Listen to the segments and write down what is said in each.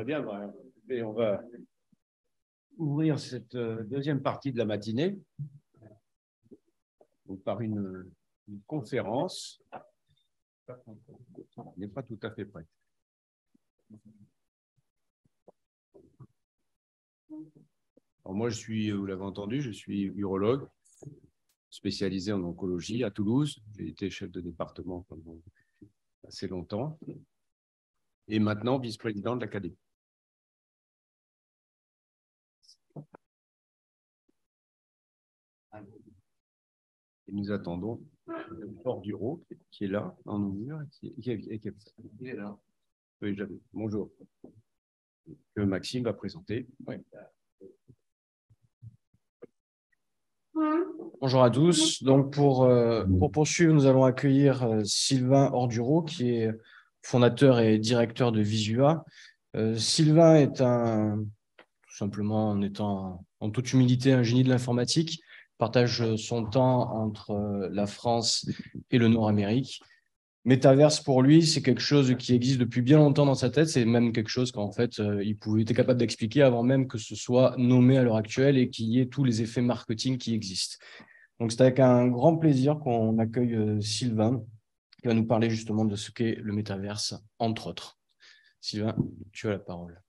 Très bien, et on va ouvrir cette deuxième partie de la matinée par une conférence. On n'est pas tout à fait prêt. Alors moi, vous l'avez entendu, je suis urologue spécialisé en oncologie à Toulouse. J'ai été chef de département pendant assez longtemps et maintenant vice-président de l'Académie. Et nous attendons Orduro qui est là, en mur, qui est là. Oui, bonjour. Que Maxime va présenter. Oui. Bonjour à tous. Donc pour poursuivre, nous allons accueillir Sylvain Orduro, qui est fondateur et directeur de Visua. Sylvain est tout simplement en étant en toute humilité un génie de l'informatique, partage son temps entre la France et le Nord-Amérique. Métaverse, pour lui, c'est quelque chose qui existe depuis bien longtemps dans sa tête. C'est même quelque chose qu'en fait, il était capable d'expliquer avant même que ce soit nommé à l'heure actuelle et qu'il y ait tous les effets marketing qui existent. Donc, c'est avec un grand plaisir qu'on accueille Sylvain, qui va nous parler justement de ce qu'est le métaverse, entre autres. Sylvain, tu as la parole.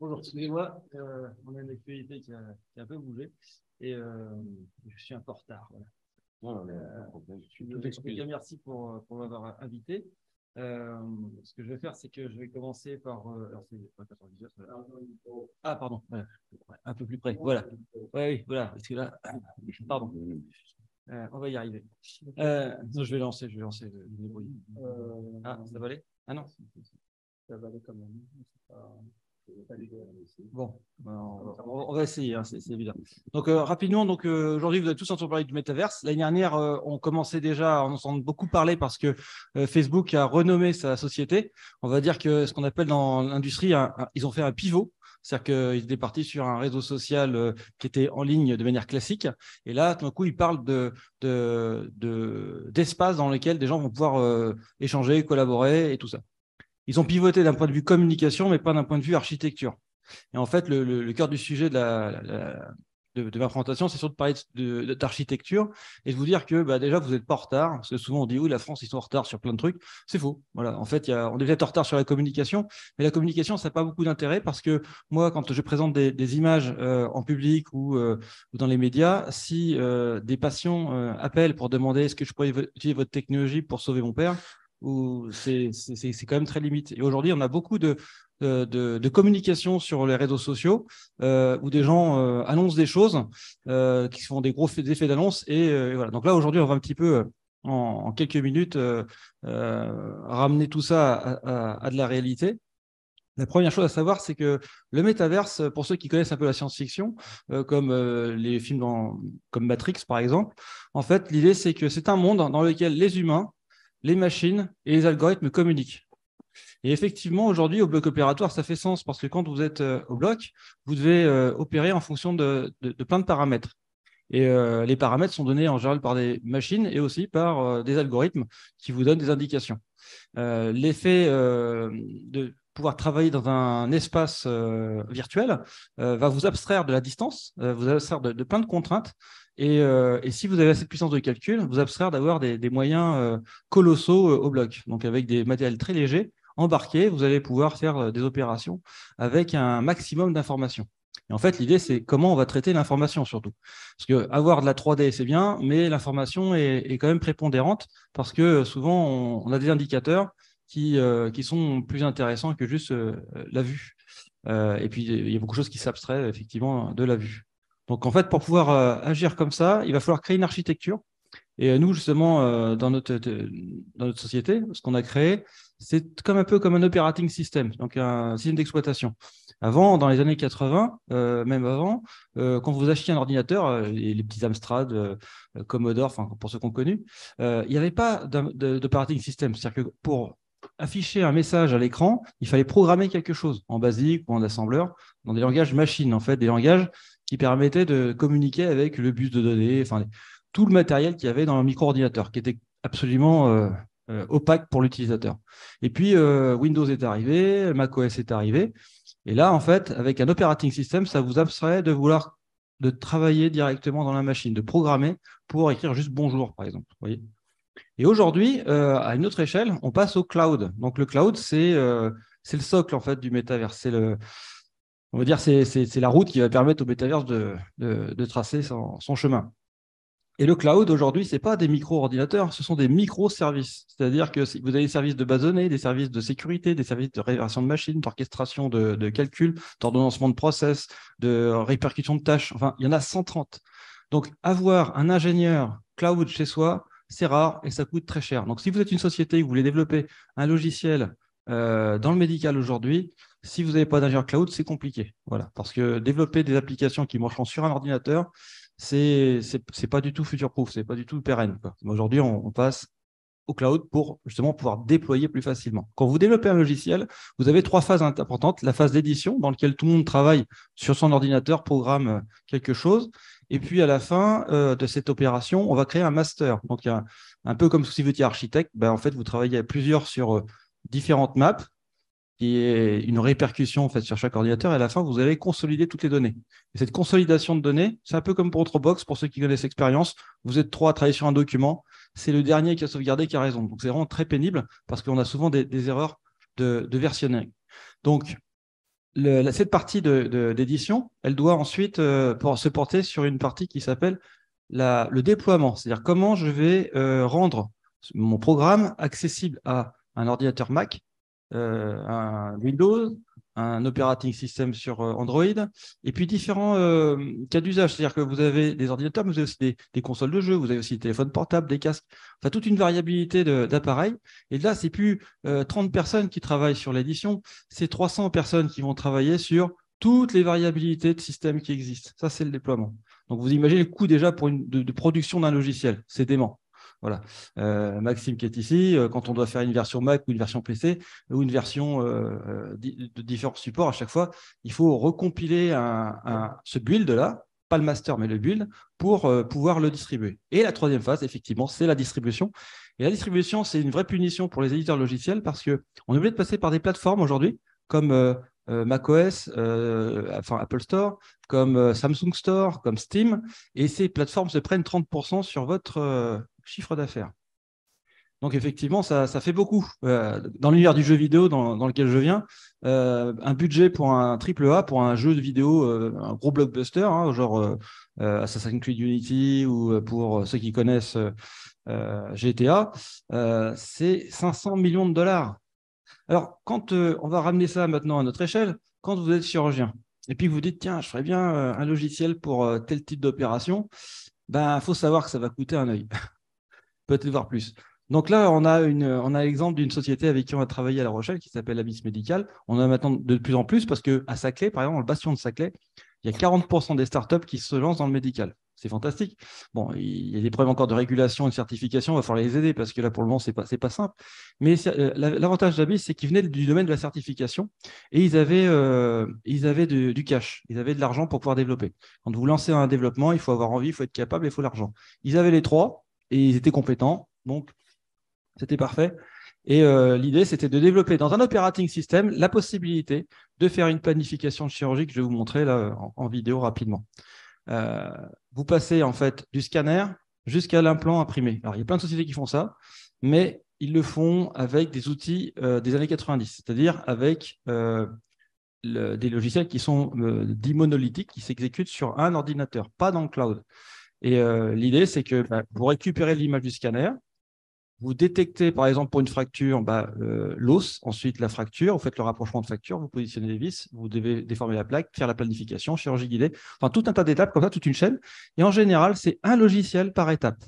Bonjour, excusez-moi, on a une actualité qui a un peu bougé et je suis un peu en retard. Voilà. Merci pour m'avoir invité. Ce que je vais faire, c'est que je vais commencer par. Ah, pardon, voilà. Un peu plus près. Voilà. Oui, voilà. Parce que là, pardon. On va y arriver. Non, je vais lancer le bruit. Ah, ça va aller? Ah non. Ça va aller quand même. Bon, on va essayer, hein, c'est évident. Donc rapidement, aujourd'hui vous avez tous entendu parler du métaverse. L'année dernière, on commençait déjà à en entendre beaucoup parler parce que Facebook a renommé sa société. On va dire que ce qu'on appelle dans l'industrie, ils ont fait un pivot. C'est-à-dire qu'ils étaient partis sur un réseau social qui était en ligne de manière classique. Et là, tout d'un coup, ils parlent d'espaces dans lesquels des gens vont pouvoir échanger, collaborer et tout ça. Ils ont pivoté d'un point de vue communication, mais pas d'un point de vue architecture. Et en fait, le cœur du sujet de ma présentation, c'est surtout de parler d'architecture et de vous dire que déjà, vous n'êtes pas en retard. Parce que souvent, on dit, oui, la France, ils sont en retard sur plein de trucs. C'est faux. Voilà. En fait, on est peut-être en retard sur la communication, mais la communication, ça n'a pas beaucoup d'intérêt parce que moi, quand je présente des images en public ou dans les médias, si des patients appellent pour demander est-ce que je pourrais utiliser votre technologie pour sauver mon père, c'est quand même très limité. Et aujourd'hui, on a beaucoup de communication sur les réseaux sociaux où des gens annoncent des choses qui font des gros effets d'annonce. Et voilà. Donc là, aujourd'hui, on va un petit peu, en quelques minutes, ramener tout ça à de la réalité. La première chose à savoir, c'est que le métaverse, pour ceux qui connaissent un peu la science-fiction, comme les films comme Matrix, par exemple, en fait, l'idée, c'est que c'est un monde dans lequel les humains, les machines et les algorithmes communiquent. Et effectivement, aujourd'hui, au bloc opératoire, ça fait sens parce que quand vous êtes au bloc, vous devez opérer en fonction de plein de paramètres. Et les paramètres sont donnés en général par des machines et aussi par des algorithmes qui vous donnent des indications. L'effet de pouvoir travailler dans un espace virtuel va vous abstraire de la distance, vous abstraire de plein de contraintes. Et si vous avez assez de puissance de calcul, vous abstraire d'avoir des moyens colossaux au bloc. Donc avec des matériels très légers, embarqués, vous allez pouvoir faire des opérations avec un maximum d'informations. Et en fait, l'idée, c'est comment on va traiter l'information surtout. Parce qu'avoir de la 3D, c'est bien, mais l'information est quand même prépondérante parce que souvent, on a des indicateurs qui sont plus intéressants que juste la vue. Et puis, il y a beaucoup de choses qui s'abstraient effectivement de la vue. Donc, en fait, pour pouvoir agir comme ça, il va falloir créer une architecture. Et nous, justement, dans notre société, ce qu'on a créé, c'est comme un peu comme un operating system, donc un système d'exploitation. Avant, dans les années 80, même avant, quand vous achetiez un ordinateur, les petits Amstrad, Commodore, enfin pour ceux qu'on connu, il n'y avait pas d'operating system. C'est-à-dire que pour afficher un message à l'écran, il fallait programmer quelque chose en BASIC ou en assembleur, dans des langages machines, en fait, des langages qui permettaient de communiquer avec le bus de données, enfin tout le matériel qu'il y avait dans un micro-ordinateur, qui était absolument opaque pour l'utilisateur. Et puis, Windows est arrivé, macOS est arrivé. Et là, en fait, avec un operating system, ça vous abstrait de travailler directement dans la machine, de programmer pour écrire juste bonjour, par exemple. Vous voyez. Et aujourd'hui, à une autre échelle, on passe au cloud. Donc, le cloud, c'est le socle, en fait, du métaverse. On va dire, c'est la route qui va permettre au métaverse de tracer son chemin. Et le cloud, aujourd'hui, ce n'est pas des micro-ordinateurs, ce sont des microservices. C'est-à-dire que vous avez des services de base de données, des services de sécurité, des services de réversion de machines, d'orchestration de calcul, d'ordonnancement de process, de répercussion de tâches. Enfin, il y en a 130. Donc, avoir un ingénieur cloud chez soi, c'est rare et ça coûte très cher. Donc, si vous êtes une société et que vous voulez développer un logiciel dans le médical aujourd'hui, si vous n'avez pas d'ingénieur cloud, c'est compliqué. Voilà, parce que développer des applications qui marcheront sur un ordinateur, c'est pas du tout future-proof, c'est pas du tout pérenne. Aujourd'hui, on passe au cloud pour justement pouvoir déployer plus facilement. Quand vous développez un logiciel, vous avez 3 phases importantes. La phase d'édition, dans laquelle tout le monde travaille sur son ordinateur, programme quelque chose. Et puis, à la fin de cette opération, on va créer un master. Donc, un peu comme si vous étiez architecte, en fait, vous travaillez à plusieurs sur différentes maps, qui est une répercussion en fait, sur chaque ordinateur, et à la fin, vous allez consolider toutes les données. Et cette consolidation de données, c'est un peu comme pour Dropbox, pour ceux qui connaissent l'expérience, vous êtes 3 à travailler sur un document, c'est le dernier qui a sauvegardé qui a raison. Donc, c'est vraiment très pénible, parce qu'on a souvent des erreurs de versionning. Donc, cette partie d'édition, elle doit ensuite se porter sur une partie qui s'appelle le déploiement, c'est-à-dire comment je vais rendre mon programme accessible à un ordinateur Mac, un Windows, un operating system sur Android, et puis différents cas d'usage. C'est-à-dire que vous avez des ordinateurs, mais vous avez aussi des consoles de jeux, vous avez aussi des téléphones portables, des casques, enfin toute une variabilité d'appareils. Et là, c'est plus 30 personnes qui travaillent sur l'édition, c'est 300 personnes qui vont travailler sur toutes les variabilités de systèmes qui existent. Ça, c'est le déploiement. Donc, vous imaginez le coût déjà de production d'un logiciel. C'est dément. Voilà. Maxime qui est ici, quand on doit faire une version Mac ou une version PC ou une version de différents supports, à chaque fois, il faut recompiler ce build-là, pas le master, mais le build, pour pouvoir le distribuer. Et la 3e phase, effectivement, c'est la distribution. Et la distribution, c'est une vraie punition pour les éditeurs logiciels parce qu'on est obligé de passer par des plateformes aujourd'hui, comme macOS, enfin Apple Store, comme Samsung Store, comme Steam, et ces plateformes se prennent 30% sur votre chiffre d'affaires. Donc effectivement, ça fait beaucoup. Dans l'univers du jeu vidéo dans lequel je viens, un budget pour un AAA, pour un jeu de vidéo, un gros blockbuster, hein, genre Assassin's Creed Unity ou pour ceux qui connaissent GTA, c'est 500 millions de dollars. Alors, quand on va ramener ça maintenant à notre échelle, quand vous êtes chirurgien, et puis vous dites, tiens, je ferais bien un logiciel pour tel type d'opération, faut savoir que ça va coûter un œil, peut-être voir plus. Donc là, on a l'exemple d'une société avec qui on a travaillé à La Rochelle qui s'appelle Abyss Medical. On en a maintenant de plus en plus parce qu'à Saclay, par exemple, dans le bastion de Saclay, il y a 40% des startups qui se lancent dans le médical. C'est fantastique. Bon, il y a des problèmes encore de régulation et de certification, il va falloir les aider parce que là, pour le moment, c'est pas simple. Mais l'avantage d'Abyss, c'est qu'ils venaient du domaine de la certification et ils avaient du cash, ils avaient de l'argent pour pouvoir développer. Quand vous lancez un développement, il faut avoir envie, il faut être capable, il faut l'argent. Ils avaient les 3 et ils étaient compétents, donc c'était parfait. Et l'idée, c'était de développer dans un operating system la possibilité de faire une planification de chirurgie que je vais vous montrer là en vidéo rapidement. Vous passez en fait du scanner jusqu'à l'implant imprimé. Alors, il y a plein de sociétés qui font ça, mais ils le font avec des outils des années 90, c'est-à-dire avec des logiciels qui sont dits monolithiques, qui s'exécutent sur un ordinateur, pas dans le cloud. Et l'idée, c'est que vous récupérez l'image du scanner, vous détectez, par exemple, pour une fracture, l'os, ensuite la fracture, vous faites le rapprochement de fracture, vous positionnez les vis, vous devez déformer la plaque, faire la planification, chirurgie guidée, enfin tout un tas d'étapes comme ça, toute une chaîne. Et en général, c'est un logiciel par étape.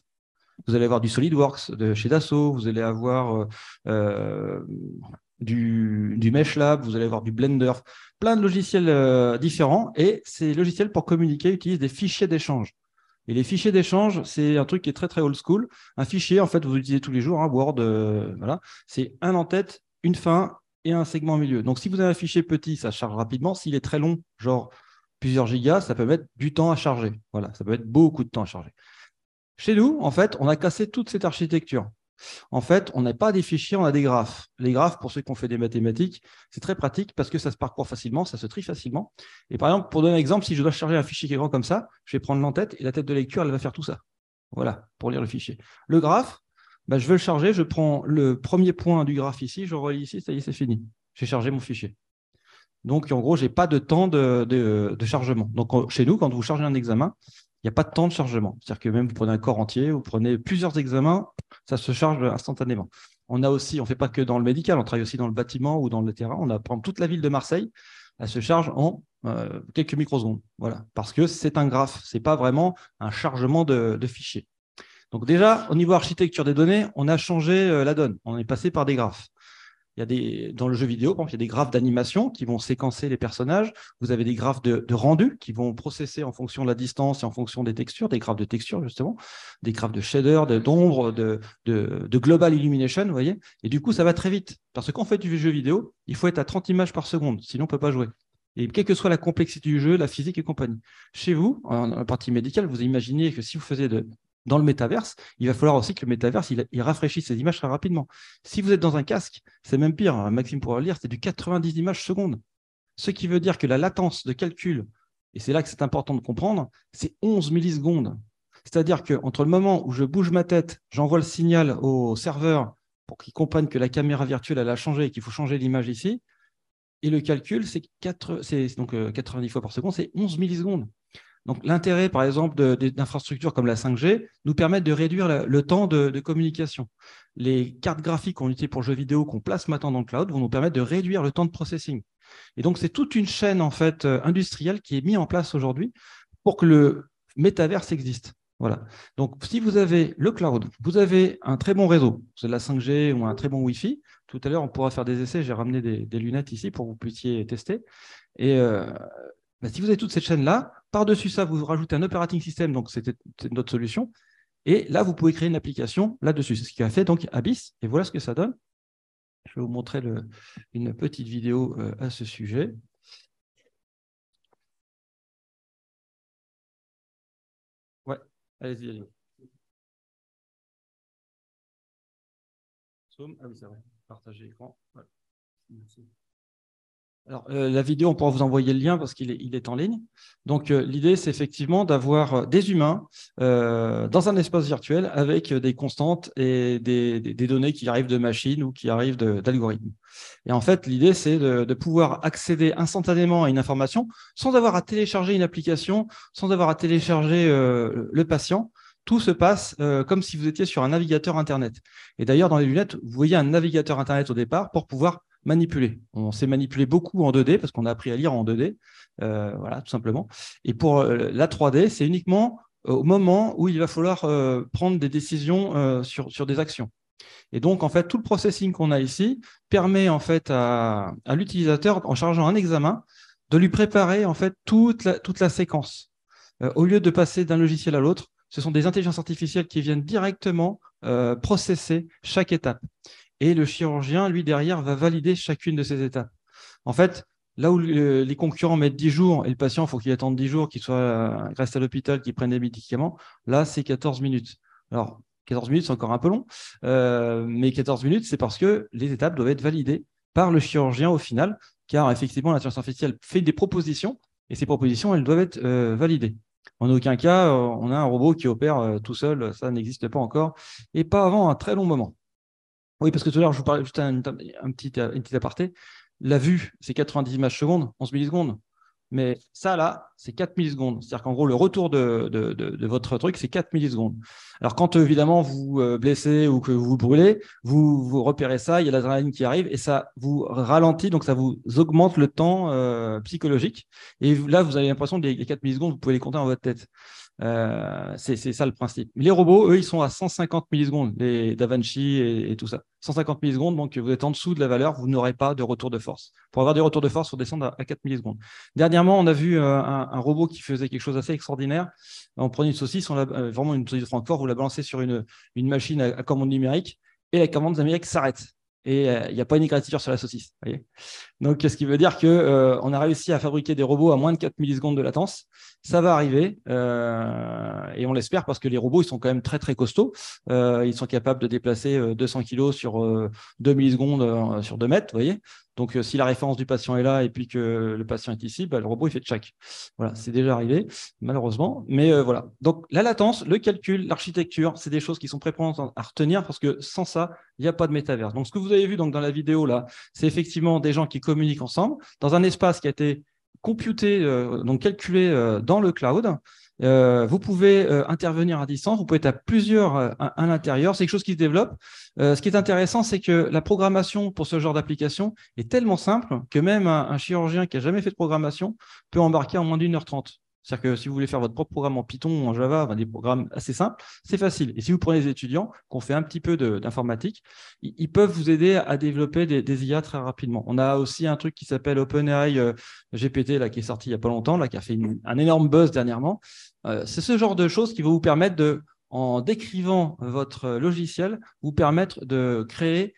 Vous allez avoir du SolidWorks de chez Dassault, vous allez avoir du MeshLab, vous allez avoir du Blender, plein de logiciels différents. Et ces logiciels, pour communiquer, utilisent des fichiers d'échange. Et les fichiers d'échange, c'est un truc qui est très, très old school. Un fichier, en fait, vous utilisez tous les jours, hein, Word, voilà. C'est un en-tête, une fin et un segment au milieu. Donc, si vous avez un fichier petit, ça charge rapidement. S'il est très long, genre plusieurs gigas, ça peut mettre du temps à charger. Voilà, ça peut mettre beaucoup de temps à charger. Chez nous, en fait, on a cassé toute cette architecture. En fait, on n'a pas des fichiers, on a des graphes. Les graphes, pour ceux qui ont fait des mathématiques, c'est très pratique parce que ça se parcourt facilement, ça se trie facilement. Et par exemple, pour donner un exemple, si je dois charger un fichier qui est grand comme ça, je vais prendre l'entête et la tête de lecture, elle va faire tout ça. Voilà, pour lire le fichier. Le graphe, bah, je veux le charger, je prends le premier point du graphe ici, je relie ici, ça y est, c'est fini. J'ai chargé mon fichier. Donc, en gros, je n'ai pas de temps de chargement. Donc, chez nous, quand vous chargez un examen, il n'y a pas de temps de chargement. C'est-à-dire que même vous prenez un corps entier, vous prenez plusieurs examens, ça se charge instantanément. On a aussi, on ne fait pas que dans le médical, on travaille aussi dans le bâtiment ou dans le terrain. On a par exemple, toute la ville de Marseille, elle se charge en quelques microsecondes. Voilà, parce que c'est un graphe, ce n'est pas vraiment un chargement de fichiers. Donc déjà, au niveau architecture des données, on a changé la donne. On est passé par des graphes. Dans le jeu vidéo, par exemple, il y a des graphes d'animation qui vont séquencer les personnages. Vous avez des graphes de rendu qui vont processer en fonction de la distance et en fonction des textures, des graphes de texture, justement, des graphes de shader, d'ombre, de global illumination, vous voyez. Et du coup, ça va très vite. Parce qu'on fait du jeu vidéo, il faut être à 30 images par seconde, sinon on ne peut pas jouer. Et quelle que soit la complexité du jeu, la physique et compagnie. Chez vous, en partie médicale, vous imaginez que si vous faisiez dans le métaverse, il va falloir aussi que le métaverse il rafraîchisse ses images très rapidement. Si vous êtes dans un casque, c'est même pire. Maxime pourra le lire, c'est du 90 images secondes. Ce qui veut dire que la latence de calcul, et c'est là que c'est important de comprendre, c'est 11 millisecondes. C'est-à-dire qu'entre le moment où je bouge ma tête, j'envoie le signal au serveur pour qu'il comprenne que la caméra virtuelle elle a changé et qu'il faut changer l'image ici, et le calcul, c'est 90 fois par seconde, c'est 11 millisecondes. Donc, l'intérêt, par exemple, d'infrastructures comme la 5G nous permettent de réduire le temps de communication. Les cartes graphiques qu'on utilise pour jeux vidéo, qu'on place maintenant dans le cloud, vont nous permettre de réduire le temps de processing. Et donc, c'est toute une chaîne en fait, industrielle qui est mise en place aujourd'hui pour que le métaverse existe. Voilà. Donc, si vous avez le cloud, vous avez un très bon réseau, c'est de la 5G ou un très bon Wi-Fi. Tout à l'heure, on pourra faire des essais. J'ai ramené des lunettes ici pour que vous puissiez tester. Et si vous avez toute cette chaîne-là, par-dessus ça, vous rajoutez un operating system, donc c'est notre solution. Et là, vous pouvez créer une application là-dessus. C'est ce qu'a fait donc Abyss. Et voilà ce que ça donne. Je vais vous montrer une petite vidéo à ce sujet. Ouais, allez-y, allez-y. Zoom. Ah oui, c'est vrai. Partager l'écran. Voilà. Merci. Alors, la vidéo, on pourra vous envoyer le lien parce qu'il est en ligne. Donc, l'idée, c'est effectivement d'avoir des humains dans un espace virtuel avec des constantes et des données qui arrivent de machines ou qui arrivent d'algorithmes. Et en fait, l'idée, c'est de pouvoir accéder instantanément à une information sans avoir à télécharger une application, sans avoir à télécharger le patient. Tout se passe comme si vous étiez sur un navigateur Internet. Et d'ailleurs, dans les lunettes, vous voyez un navigateur Internet au départ pour pouvoir manipuler. On s'est manipulé beaucoup en 2D parce qu'on a appris à lire en 2D, voilà, tout simplement. Et pour la 3D, c'est uniquement au moment où il va falloir prendre des décisions sur des actions. Et donc, en fait, tout le processing qu'on a ici permet en fait à l'utilisateur, en chargeant un examen, de lui préparer en fait toute la séquence. Au lieu de passer d'un logiciel à l'autre, ce sont des intelligences artificielles qui viennent directement processer chaque étape. Et le chirurgien, lui, derrière, va valider chacune de ces étapes. En fait, là où les concurrents mettent 10 jours et le patient, il faut qu'il attende 10 jours, qu'il reste à l'hôpital, qu'il prenne des médicaments, là, c'est 14 minutes. Alors, 14 minutes, c'est encore un peu long, mais 14 minutes, c'est parce que les étapes doivent être validées par le chirurgien au final, car effectivement, l'intelligence artificielle fait des propositions, et ces propositions, elles doivent être validées. En aucun cas, on a un robot qui opère tout seul, ça n'existe pas encore, et pas avant un très long moment. Oui, parce que tout à l'heure, je vous parlais juste une petite aparté. La vue, c'est 90 images secondes, 11 millisecondes. Mais ça, là, c'est 4 millisecondes. C'est-à-dire qu'en gros, le retour de votre truc, c'est 4 millisecondes. Alors, quand évidemment vous blessez ou que vous vous brûlez, vous repérez ça, il y a l'adrénaline qui arrive et ça vous ralentit, donc ça vous augmente le temps psychologique. Et là, vous avez l'impression que les 4 millisecondes, vous pouvez les compter dans votre tête. C'est ça le principe. Les robots, eux, ils sont à 150 millisecondes, les DaVinci et tout ça. 150 millisecondes, donc vous êtes en dessous de la valeur, vous n'aurez pas de retour de force. Pour avoir des retours de force, il faut descendre à 4 millisecondes. Dernièrement, on a vu un robot qui faisait quelque chose d'assez extraordinaire. On prenait une saucisse, vraiment une saucisse de Francfort, vous la balancez sur une machine à commande numérique et la commande numérique s'arrête. Et il n'y a pas une égratignure sur la saucisse. Voyez, donc, ce qui veut dire qu'on a réussi à fabriquer des robots à moins de 4 millisecondes de latence. Ça va arriver et on l'espère parce que les robots, ils sont quand même très, très costauds. Ils sont capables de déplacer 200 kg sur 2 millisecondes sur 2 mètres. Vous voyez, donc, si la référence du patient est là et puis que le patient est ici, le robot, il fait tchac. Voilà, c'est déjà arrivé, malheureusement. Mais voilà. Donc, la latence, le calcul, l'architecture, c'est des choses qui sont prépondérantes à retenir parce que sans ça, il n'y a pas de métaverse. Donc, ce que vous avez vu donc, dans la vidéo, là, c'est effectivement des gens qui communiquent ensemble dans un espace qui a été computé, donc calculé dans le cloud. Vous pouvez intervenir à distance, vous pouvez être à plusieurs à l'intérieur, c'est quelque chose qui se développe. Ce qui est intéressant, c'est que la programmation pour ce genre d'application est tellement simple que même un chirurgien qui n'a jamais fait de programmation peut embarquer en moins d'1h30. C'est-à-dire que si vous voulez faire votre propre programme en Python ou en Java, des programmes assez simples, c'est facile. Et si vous prenez des étudiants qui ont fait un petit peu d'informatique, ils peuvent vous aider à développer des IA très rapidement. On a aussi un truc qui s'appelle OpenAI GPT, là, qui est sorti il n'y a pas longtemps, là, qui a fait un énorme buzz dernièrement. C'est ce genre de choses qui vont vous permettre en décrivant votre logiciel, vous permettre de créer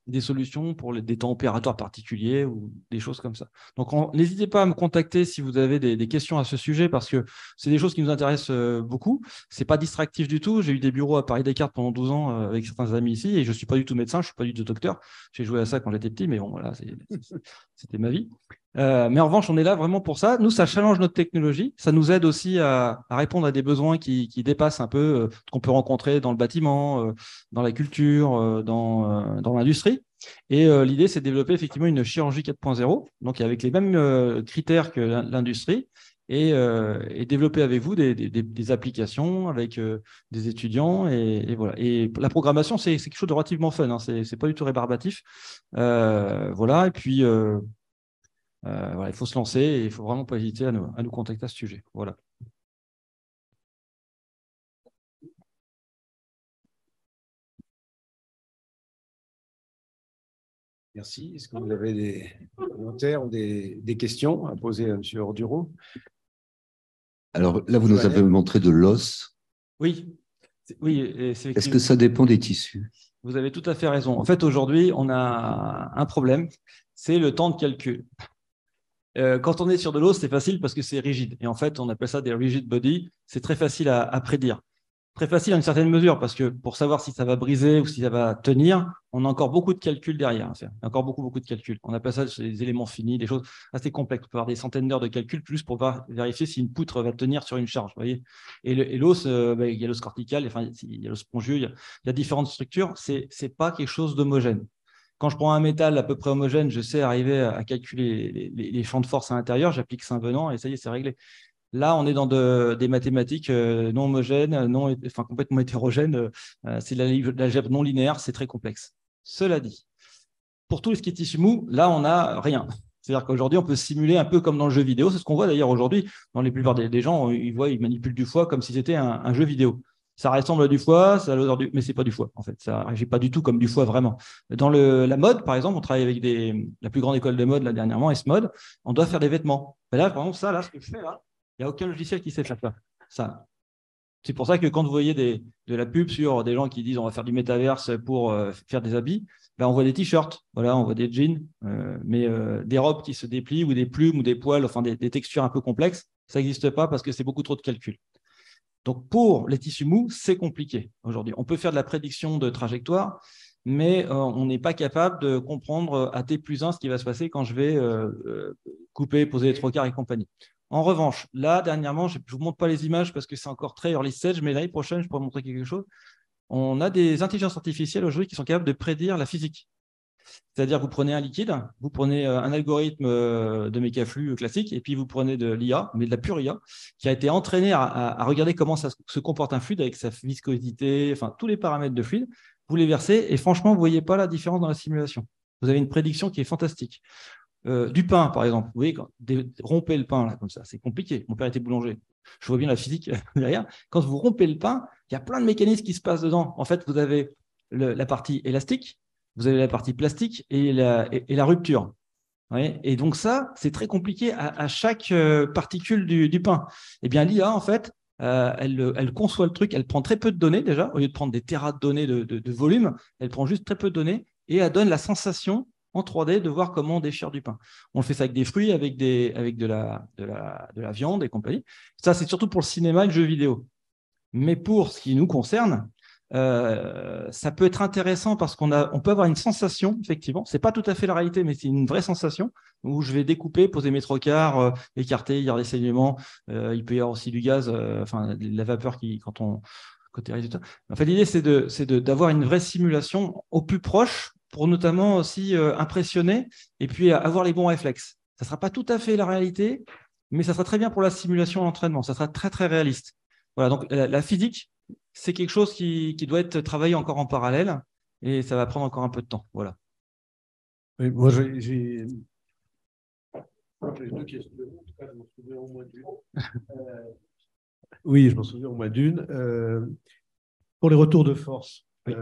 des solutions pour des temps opératoires particuliers ou des choses comme ça. Donc, n'hésitez pas à me contacter si vous avez des questions à ce sujet parce que c'est des choses qui nous intéressent beaucoup. Ce n'est pas distractif du tout. J'ai eu des bureaux à Paris-Descartes pendant 12 ans avec certains amis ici et je ne suis pas du tout médecin, je ne suis pas du tout docteur. J'ai joué à ça quand j'étais petit, mais bon, voilà, c'était ma vie. Mais en revanche, on est là vraiment pour ça. Nous, ça challenge notre technologie. Ça nous aide aussi à répondre à des besoins qui dépassent un peu ce qu'on peut rencontrer dans le bâtiment, dans la culture, dans l'industrie. Et l'idée, c'est de développer effectivement une chirurgie 4.0, donc avec les mêmes critères que l'industrie, et développer avec vous des applications avec des étudiants. Et voilà. Et la programmation, c'est quelque chose de relativement fun. Hein. C'est pas du tout rébarbatif. Voilà. Et puis voilà, il faut se lancer et il ne faut vraiment pas hésiter à nous contacter à ce sujet. Voilà. Merci. Est-ce que vous avez des commentaires ou des questions à poser à M. Orduro? Alors là, vous nous avez montré de l'os. Oui. Oui. Est-ce que ça dépend des tissus? Vous avez tout à fait raison. En fait, aujourd'hui, on a un problème, c'est le temps de calcul. Quand on est sur de l'os, c'est facile parce que c'est rigide. Et en fait, on appelle ça des rigid body. C'est très facile à prédire. Très facile à une certaine mesure parce que pour savoir si ça va briser ou si ça va tenir, on a encore beaucoup de calculs derrière à faire. Il y a encore beaucoup de calculs. On appelle ça des éléments finis, des choses assez complexes. On peut avoir des centaines d'heures de calculs plus pour vérifier si une poutre va tenir sur une charge. Vous voyez, et l'os, il y a l'os cortical, enfin, il y a l'os spongieux, il y a différentes structures. C'est pas quelque chose d'homogène. Quand je prends un métal à peu près homogène, je sais arriver à calculer les champs de force à l'intérieur, j'applique Saint-Venant et ça y est, c'est réglé. Là, on est dans des mathématiques non homogènes, complètement hétérogènes. C'est l'algèbre non linéaire, c'est très complexe. Cela dit, pour tout ce qui est tissu mou, là, on n'a rien. C'est-à-dire qu'aujourd'hui, on peut simuler un peu comme dans le jeu vidéo. C'est ce qu'on voit d'ailleurs aujourd'hui. Dans la plupart des gens, ils manipulent du foie comme si c'était un jeu vidéo. Ça ressemble à du foie, ça a l'odeur mais ce n'est pas du foie, en fait. Ça ne réagit pas du tout comme du foie, vraiment. Dans la mode, par exemple, on travaille avec la plus grande école de mode, là, dernièrement, S-Mode. On doit faire des vêtements. Ben là, par exemple, ça, là, ce que je fais, là, il n'y a aucun logiciel qui sait faire ça. C'est pour ça que quand vous voyez de la pub sur des gens qui disent on va faire du métaverse pour faire des habits, ben on voit des t-shirts, voilà, on voit des jeans, mais des robes qui se déplient ou des plumes ou des poils, enfin des textures un peu complexes, ça n'existe pas parce que c'est beaucoup trop de calcul. Donc, pour les tissus mous, c'est compliqué aujourd'hui. On peut faire de la prédiction de trajectoire, mais on n'est pas capable de comprendre à T+1 ce qui va se passer quand je vais couper, poser les trocars et compagnie. En revanche, là, dernièrement, je ne vous montre pas les images parce que c'est encore très early stage, mais l'année prochaine, je pourrais vous montrer quelque chose. On a des intelligences artificielles aujourd'hui qui sont capables de prédire la physique. C'est-à-dire que vous prenez un liquide, vous prenez un algorithme de mécaflux classique, et puis vous prenez de l'IA, mais de la pure IA, qui a été entraînée à regarder comment ça se comporte un fluide avec sa viscosité, enfin tous les paramètres de fluide. Vous les versez, et franchement, vous ne voyez pas la différence dans la simulation. Vous avez une prédiction qui est fantastique. du pain, par exemple. Vous voyez, rompez le pain, là, comme ça, c'est compliqué. Mon père était boulanger. Je vois bien la physique derrière. Quand vous rompez le pain, il y a plein de mécanismes qui se passent dedans. En fait, vous avez la partie élastique, vous avez la partie plastique et la rupture. Ouais. Et donc ça, c'est très compliqué à chaque particule du pain. Eh bien, l'IA, en fait, elle conçoit le truc, elle prend très peu de données déjà, au lieu de prendre des terras de données de volume, elle prend juste très peu de données et elle donne la sensation en 3D de voir comment on déchire du pain. On le fait ça avec des fruits, avec de la viande et compagnie. Ça, c'est surtout pour le cinéma et le jeu vidéo. Mais pour ce qui nous concerne, ça peut être intéressant parce on peut avoir une sensation, effectivement. Ce n'est pas tout à fait la réalité, mais c'est une vraie sensation où je vais découper, poser mes trocards, écarter, il y a des saignements. Il peut y avoir aussi du gaz, enfin de la vapeur côté résultat. En fait, l'idée, c'est d'avoir une vraie simulation au plus proche pour notamment aussi impressionner et puis avoir les bons réflexes. Ça ne sera pas tout à fait la réalité, mais ça sera très bien pour la simulation et l'entraînement. Ça sera très, très réaliste. Voilà, donc la physique, c'est quelque chose qui doit être travaillé encore en parallèle et ça va prendre encore un peu de temps. Voilà. Oui, moi, j'ai deux questions. En tout cas, je m'en souviens au moins d'une. Oui, je m'en souviens au moins d'une. Pour les retours de force, oui.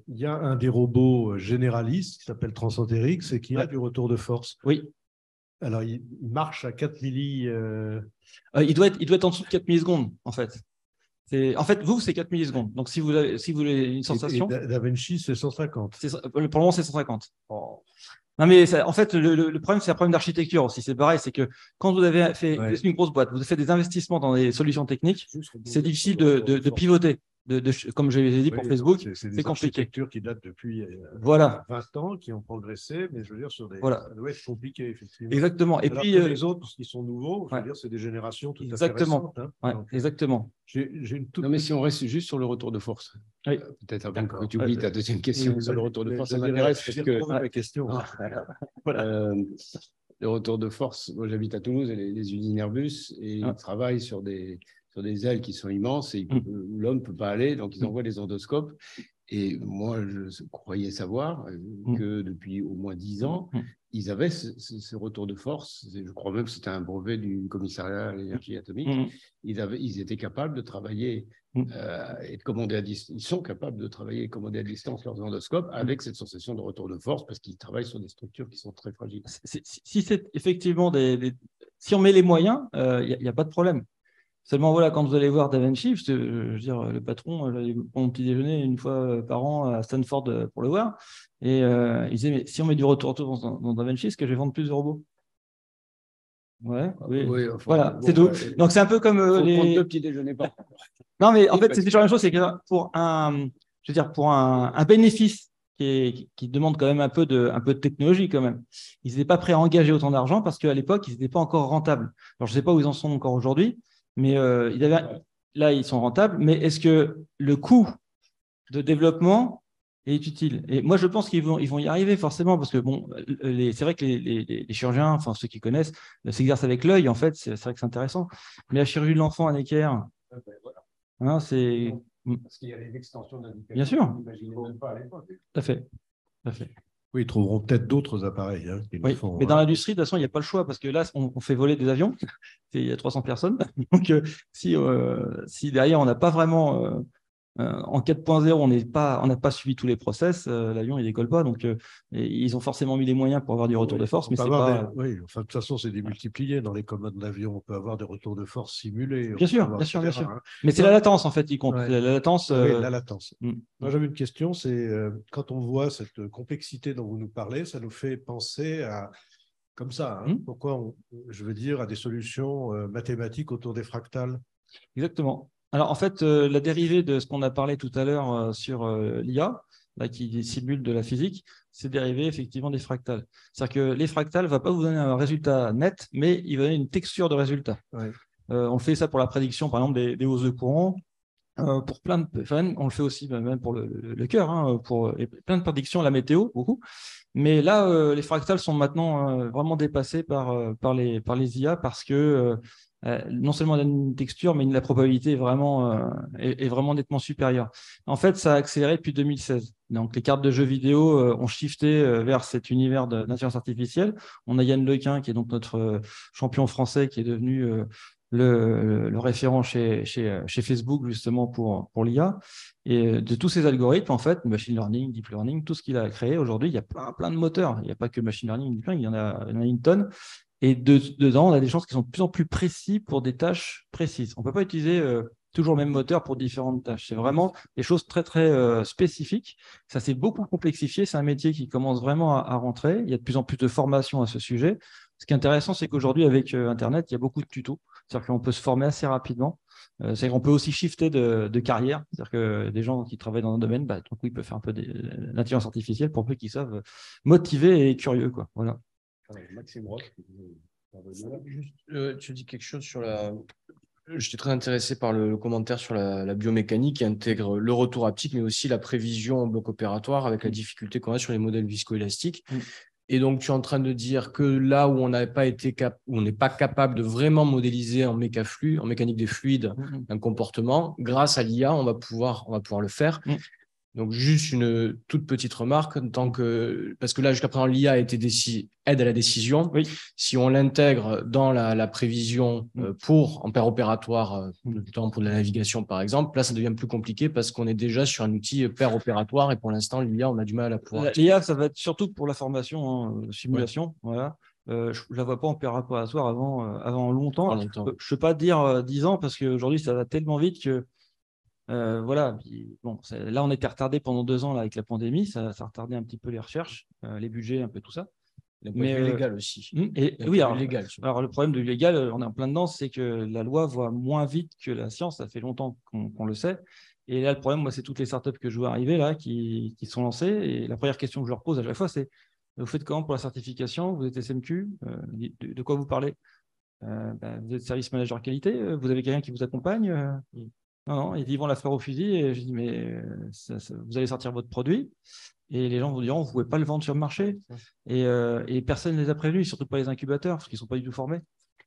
Il y a un des robots généralistes qui s'appelle Transenterix et qui a du retour de force. Oui. Alors, il marche à 4 milli. Il doit être en dessous de 4 millisecondes, en fait. En fait, vous, c'est 4 millisecondes. Donc, si vous voulez une sensation… Et DaVinci, c'est 150. Pour le moment, c'est 150. Oh. Non, mais en fait, le problème, c'est un problème d'architecture aussi. C'est pareil, c'est que quand vous avez fait une grosse boîte, vous avez fait des investissements dans des solutions techniques, c'est difficile de pivoter. Comme je l'ai dit pour Facebook, c'est compliqué. Architectures qui datent depuis 20 ans, qui ont progressé, mais je veux dire, ça doit être compliqué, effectivement. Exactement. Et alors puis, les autres, qui sont nouveaux, je veux dire, c'est des générations tout à fait récentes. Donc, exactement. J'ai une toute… Non, mais si on reste juste sur le retour de force, peut-être avant que tu oublies ta deuxième question sur le retour de force, ça m'intéresse parce que… ma question. Voilà. Le retour de force, moi j'habite à Toulouse, et les usines Airbus, et ils travaillent sur des ailes qui sont immenses et l'homme ne peut pas aller, donc ils envoient des endoscopes. Et moi, je croyais savoir que depuis au moins 10 ans, ils avaient ce retour de force. Je crois même que c'était un brevet du commissariat à l'énergie atomique. Ils étaient capables de travailler et de commander à distance. Ils sont capables de travailler et commander à distance leurs endoscopes avec cette sensation de retour de force parce qu'ils travaillent sur des structures qui sont très fragiles. Si c'est effectivement si on met les moyens, il n'y a pas de problème. Seulement, voilà, quand vous allez voir DaVinci, je veux dire, le patron, j'allais prendre mon petit déjeuner une fois par an à Stanford pour le voir, et il disait, mais si on met du retour dans DaVinci, est-ce que je vais vendre plus de robots? Ouais, oui. Enfin, voilà, c'est tout. Donc, c'est un peu comme prendre 2 petits déjeuners par an. Non, mais en fait, c'est toujours la même chose, c'est que pour un bénéfice qui demande quand même un peu de technologie quand même, ils n'étaient pas prêts à engager autant d'argent parce qu'à l'époque, ils n'étaient pas encore rentables. Alors, je ne sais pas où ils en sont encore aujourd'hui, mais là, ils sont rentables. Mais est-ce que le coût de développement est utile? Et moi, je pense qu'ils vont y arriver forcément parce que bon, c'est vrai que les chirurgiens, enfin ceux qui connaissent, s'exercent avec l'œil. En fait, c'est vrai que c'est intéressant. Mais la chirurgie de l'enfant à Necker, hein, c'est… Parce qu'il y a les extensions d'indication. Bien sûr. On n'imaginait même pas à l'époque. Tout à fait. Oui, ils trouveront peut-être d'autres appareils. Oui, mais dans l'industrie, de toute façon, il n'y a pas le choix parce que là, on fait voler des avions. Il y a 300 personnes. Donc, si derrière, on n'a pas vraiment… en 4.0, on n'a pas suivi tous les process, l'avion il décolle pas, donc ils ont forcément mis les moyens pour avoir du retour de force, mais c'est pas… Oui, enfin, de toute façon, c'est démultiplié dans les commandes d'avion. On peut avoir des retours de force simulés. Bien sûr. Mais c'est la latence en fait qui compte. La latence. Oui, la latence. Moi, j'avais une question, c'est quand on voit cette complexité dont vous nous parlez, ça nous fait penser à comme ça. Pourquoi je veux dire à des solutions mathématiques autour des fractales. Exactement. Alors, en fait, la dérivée de ce qu'on a parlé tout à l'heure sur l'IA, qui simule de la physique, c'est dérivé effectivement des fractales. C'est-à-dire que les fractales ne vont pas vous donner un résultat net, mais il va donner une texture de résultat. Ouais. On fait ça pour la prédiction, par exemple, des hausses de courant. pour plein de, enfin, on le fait aussi même pour le cœur, hein, pour et plein de prédictions, la météo, beaucoup. Mais là, les fractales sont maintenant vraiment dépassés par les IA parce que non seulement la texture, mais la probabilité est vraiment nettement supérieure. En fait, ça a accéléré depuis 2016. Donc, les cartes de jeux vidéo ont shifté vers cet univers d'intelligence artificielle. On a Yann Lequin, qui est donc notre champion français, qui est devenu le référent chez Facebook, justement, pour l'IA. Et de tous ces algorithmes, en fait, machine learning, deep learning, tout ce qu'il a créé aujourd'hui, il y a plein de moteurs. Il n'y a pas que machine learning, deep learning, il y en a une tonne. Et dedans, on a des chances qui sont de plus en plus précis pour des tâches précises. On ne peut pas utiliser toujours le même moteur pour différentes tâches. C'est vraiment des choses très spécifiques. Ça s'est beaucoup complexifié. C'est un métier qui commence vraiment à rentrer. Il y a de plus en plus de formations à ce sujet. Ce qui est intéressant, c'est qu'aujourd'hui, avec Internet, il y a beaucoup de tutos. C'est-à-dire qu'on peut se former assez rapidement. C'est-à-dire qu'on peut aussi shifter de carrière. C'est-à-dire que des gens qui travaillent dans un domaine, bah, du coup, ils peuvent faire un peu d'intelligence artificielle pour peu qu'ils savent motivés et curieux, quoi. Voilà. Maxime Roch. Tu dis quelque chose sur la. J'étais très intéressé par le commentaire sur la biomécanique qui intègre le retour haptique, mais aussi la prévision en bloc opératoire avec la difficulté qu'on a sur les modèles viscoélastiques. Et donc, tu es en train de dire que là où on n'a pas été où on n'est pas capable de vraiment modéliser en mécaflux, en mécanique des fluides, un comportement, grâce à l'IA, on va pouvoir le faire. Donc, juste une toute petite remarque, parce que là, jusqu'à présent, l'IA aide à la décision. Oui. Si on l'intègre dans la prévision en paire opératoire, notamment pour de la navigation, par exemple, là, ça devient plus compliqué parce qu'on est déjà sur un outil paire opératoire et pour l'instant, l'IA, on a du mal à la pouvoir. L'IA, ça va être surtout pour la formation, simulation. Ouais. Voilà. Je ne la vois pas en paire opératoire avant longtemps. Je ne peux pas dire 10 ans parce qu'aujourd'hui, ça va tellement vite que voilà. Puis, bon, là, on était retardé pendant 2 ans là, avec la pandémie. Ça a retardé un petit peu les recherches, les budgets, un peu tout ça. Mais légal aussi. Oui, alors le problème de légal, on est en plein dedans, c'est que la loi va moins vite que la science. Ça fait longtemps qu'on le sait. Et là, le problème, moi, c'est toutes les startups que je vois arriver là, qui sont lancées. Et la première question que je leur pose à chaque fois, c'est vous faites comment pour la certification? Vous êtes SMQ? De quoi vous parlez? Vous êtes service manager qualité? Vous avez quelqu'un qui vous accompagne? Non, ils vont la faire au fusil. Et je dis, mais vous allez sortir votre produit et les gens vous diront, vous ne pouvez pas le vendre sur le marché. Et personne ne les a prévenus, surtout pas les incubateurs, parce qu'ils ne sont pas du tout formés.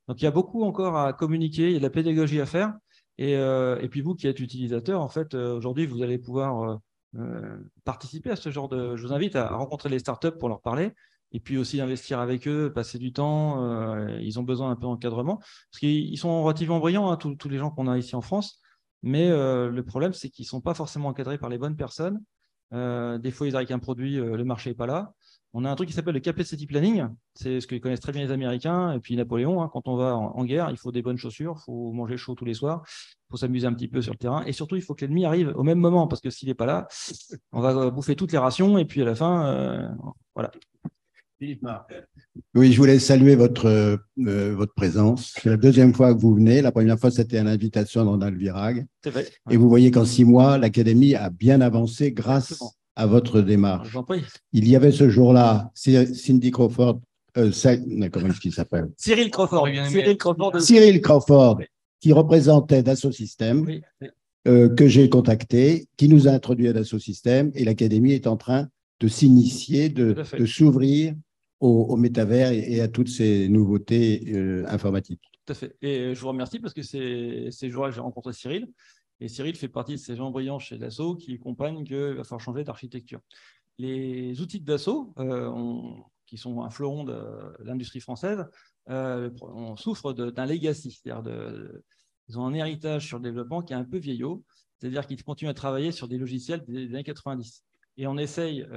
Donc, il y a beaucoup encore à communiquer, il y a de la pédagogie à faire. Et puis, vous qui êtes utilisateur, en fait, aujourd'hui, vous allez pouvoir participer à ce genre de… Je vous invite à rencontrer les startups pour leur parler. Et puis aussi investir avec eux, passer du temps. Ils ont besoin un peu d'encadrement. Parce qu'ils sont relativement brillants, hein, tous les gens qu'on a ici en France. Mais le problème, c'est qu'ils ne sont pas forcément encadrés par les bonnes personnes. Des fois, ils arrivent avec un produit, le marché n'est pas là. On a un truc qui s'appelle le capacity planning. C'est ce que connaissent très bien les Américains. Et puis Napoléon, hein, quand on va en guerre, il faut des bonnes chaussures, il faut manger chaud tous les soirs, il faut s'amuser un petit peu sur le terrain. Et surtout, il faut que l'ennemi arrive au même moment, parce que s'il n'est pas là, on va bouffer toutes les rations. Et puis à la fin, voilà. Philippe Marc. Oui, je voulais saluer votre présence. C'est la deuxième fois que vous venez. La première fois, c'était à l'invitation dans le Virag. C'est vrai. Et vous voyez qu'en 6 mois, l'Académie a bien avancé grâce à votre démarche. J'en prie. Il y avait ce jour-là Cindy Crawford, comment est-ce qu'il s'appelle? Cyril Crawford. Cyril Crawford, qui représentait Dassault Systèmes, que j'ai contacté, qui nous a introduit à Dassault Systèmes, et l'Académie est en train de s'initier, de s'ouvrir au métavers et à toutes ces nouveautés informatiques. Tout à fait. Et je vous remercie parce que ces jours-là, j'ai rencontré Cyril. Et Cyril fait partie de ces gens brillants chez Dassault qui comprennent qu'il va falloir changer d'architecture. Les outils de Dassault, qui sont un fleuron de l'industrie française, on souffre d'un legacy. C'est-à-dire ils ont un héritage sur le développement qui est un peu vieillot. C'est-à-dire qu'ils continuent à travailler sur des logiciels des années 90. Et on essaye